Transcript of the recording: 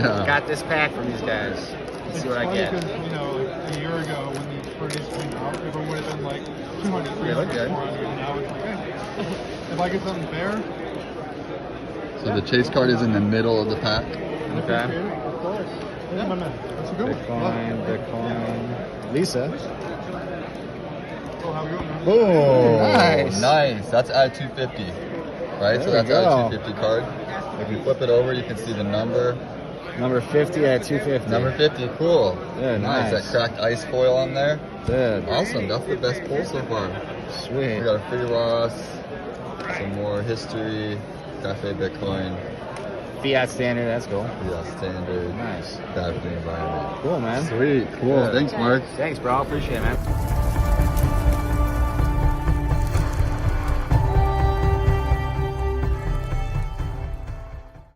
Got this pack from these guys. Let's see what I get. Because, you know, like a year ago when these birdies came out, everyone would have been like 200, 300, look good. 400. Now it's like, hey, if I get something fair, So the chase card is in the middle of the pack. Okay. of course. Yeah, my man. That's a good one. Bitcoin. Lisa. Oh, how we going, man? Boom! Nice. Nice. That's at 250, right? There So that's we at go. a 250 card. If you flip it over, you can see the number. Number 50 at 250. Number 50, cool. Yeah, nice. That cracked ice foil on there. Good. Awesome. That's the best pull so far. Sweet. We got a free loss, some more history, Cafe Bitcoin, Fiat standard, that's cool. yeah, standard, Nice. bad for the environment. Cool, man. Sweet, cool. Yeah. Thanks, Mark. Thanks, bro. Appreciate it, man.